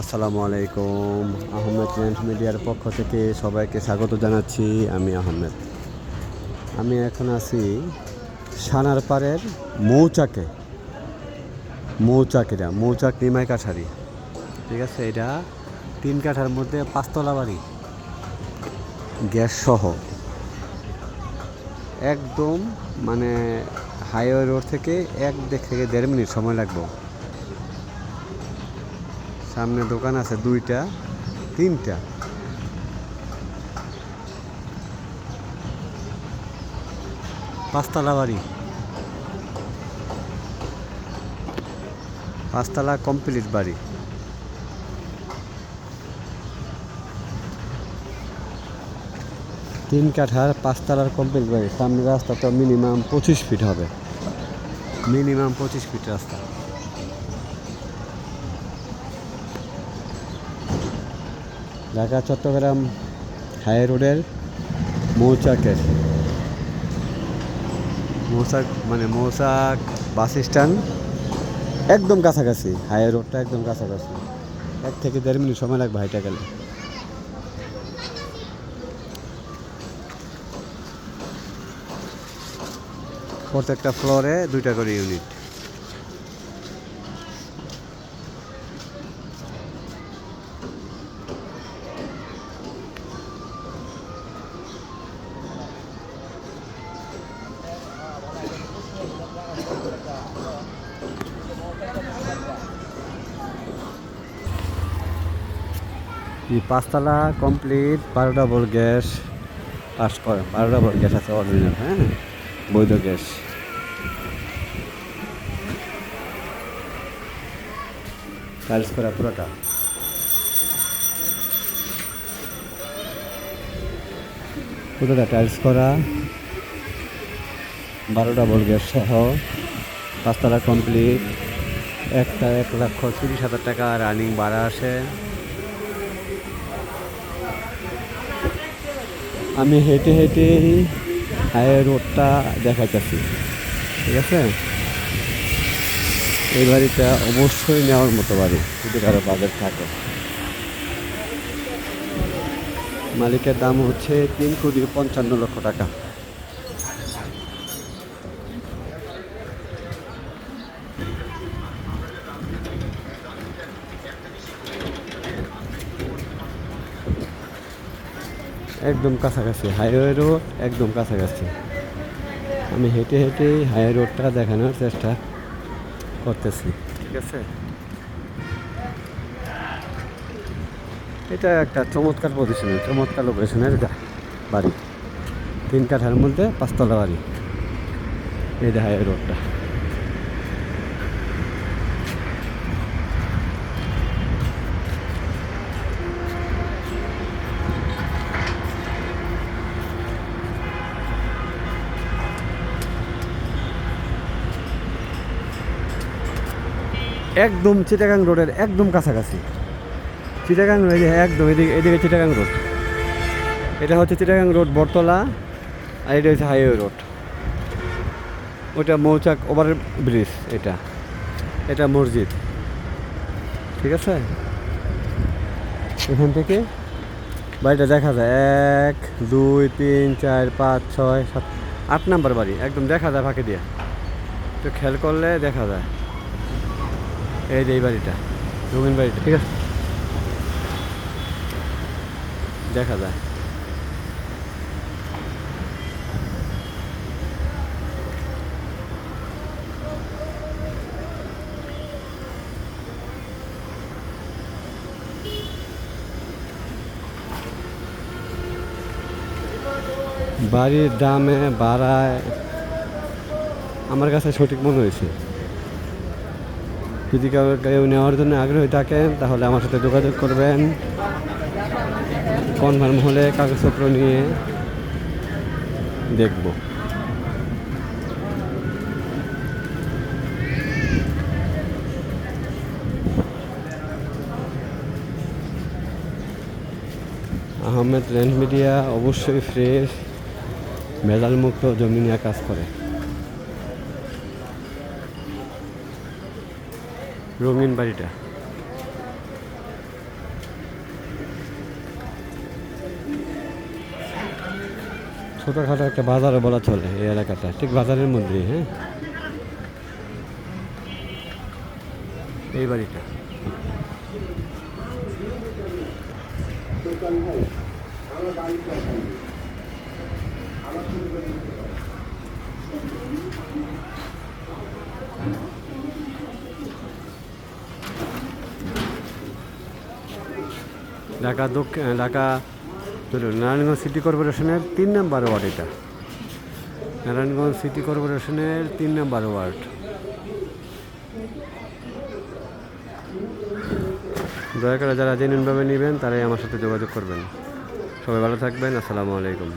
আসসালামু আলাইকুম। আহমেদ রেন্ট মিডিয়ার পক্ষ থেকে সবাইকে স্বাগত জানাচ্ছি। আমি আহমেদ। আমি এখন আছি সানারপাড়ের মৌচাক নিমাই কাঠারি। ঠিক আছে, এটা 3 কাঠার মধ্যে 5 তলা বাড়ি, গ্যাস সহ। একদম মানে হাইওয়ে রোড থেকে 1 থেকে 1.5 মিনিট সময় লাগবে। সামনে দোকান আছে 2টা 3টা। 5 তলা বাড়ি, 5 তলা কমপ্লিট বাড়ি। তিন কাঠার 5 তলার কমপ্লিট বাড়ি। সামনে রাস্তা তো মিনিমাম 25 ফিট হবে, মিনিমাম 25 ফিট রাস্তা। ঢাকা চট্টগ্রাম হাই রোডের মৌচাক মৌচাক বাস স্ট্যান্ড একদম কাছাকাছি। হাই রোডটা একদম কাছাকাছি, 1 থেকে 1.5 মিনিট সময় লাগবে হাইটা গেলে। প্রত্যেকটা ফ্লোরে 2টা করে ইউনিট। এই 5 তলা কমপ্লিট, 12 ডাবল গ্যাস পাস করে। 12 ডাবল গ্যাস আছে অরিজিনাল, হ্যাঁ, বৈধ গ্যাস। টাইলস করা পুরোটা। টাইলস করা, 12 ডাবল গ্যাস সহ 5 তলা কমপ্লিট। একটা 1,30,000 টাকা রানিং ভাড়া আসে। আমি হেঁটে হেঁটেই হাই রোডটা দেখাইতেছি। ঠিক আছে, এই বাড়িটা অবশ্যই নেওয়ার মতো বাড়ি যদি কারো বাজেট থাকে। মালিকের দাম হচ্ছে 3,55,00,000 টাকা। একদম কাছাকাছি হাইওয়ে রোড, একদম কাছাকাছি। আমি হেঁটে হেঁটেই হাই রোডটা দেখানোর চেষ্টা করতেছি। ঠিক আছে, এটা একটা চমৎকার পজিশনের, চমৎকার লোকেশনের বাড়ি। 3 কাঠার মধ্যে 5 তলা বাড়ি। এই যে হাই রোডটা। একদম চিটাগাং রোডের একদম কাছাকাছি। চিটাগাং রোড একদম এদিকে চিটাগাং রোড। এটা হচ্ছে চিটাগাং রোড বটতলা, আর এটা হচ্ছে হাইওয়ে রোড। ওটা মৌচাক ওভার ব্রিজ, এটা মসজিদ। ঠিক আছে, এখান থেকে বাড়িটা দেখা যায় 1 2 3 4 5 6 7 8 নাম্বার বাড়ি একদম দেখা যায় ফাঁকে দিয়ে। তো খেয়াল করলে দেখা যায় এই যে এই বাড়িটা, রঙিন বাড়িটা। ঠিক আছে, দেখা যায়। বাড়ির দামে বাড়ায় আমার কাছে সঠিক মনে হয়েছে। যদি কেউ নেওয়ার জন্য আগ্রহী থাকেন তাহলে আমার সাথে যোগাযোগ করবেন। কনফার্ম হলে কাগজপত্র নিয়ে দেখব। আহমেদ রেন্ট মিডিয়া অবশ্যই ফ্রেশ ভেজালমুক্ত জমি নিয়ে কাজ করে। রঙিন বাড়িটা। ছোটোখাটো একটা বাজারও বলা চলে এই এলাকাটা, ঠিক বাজারের মধ্যেই। হ্যাঁ, এই বাড়িটা ঢাকা নারায়ণগঞ্জ সিটি কর্পোরেশনের 3 নম্বর ওয়ার্ড এটা। নারায়ণগঞ্জ সিটি কর্পোরেশনের 3 নম্বর ওয়ার্ড। দয়া করে যারা জেনুইনভাবে নেবেন তারাই আমার সাথে যোগাযোগ করবেন। সবাই ভালো থাকবেন। আসসালামু আলাইকুম।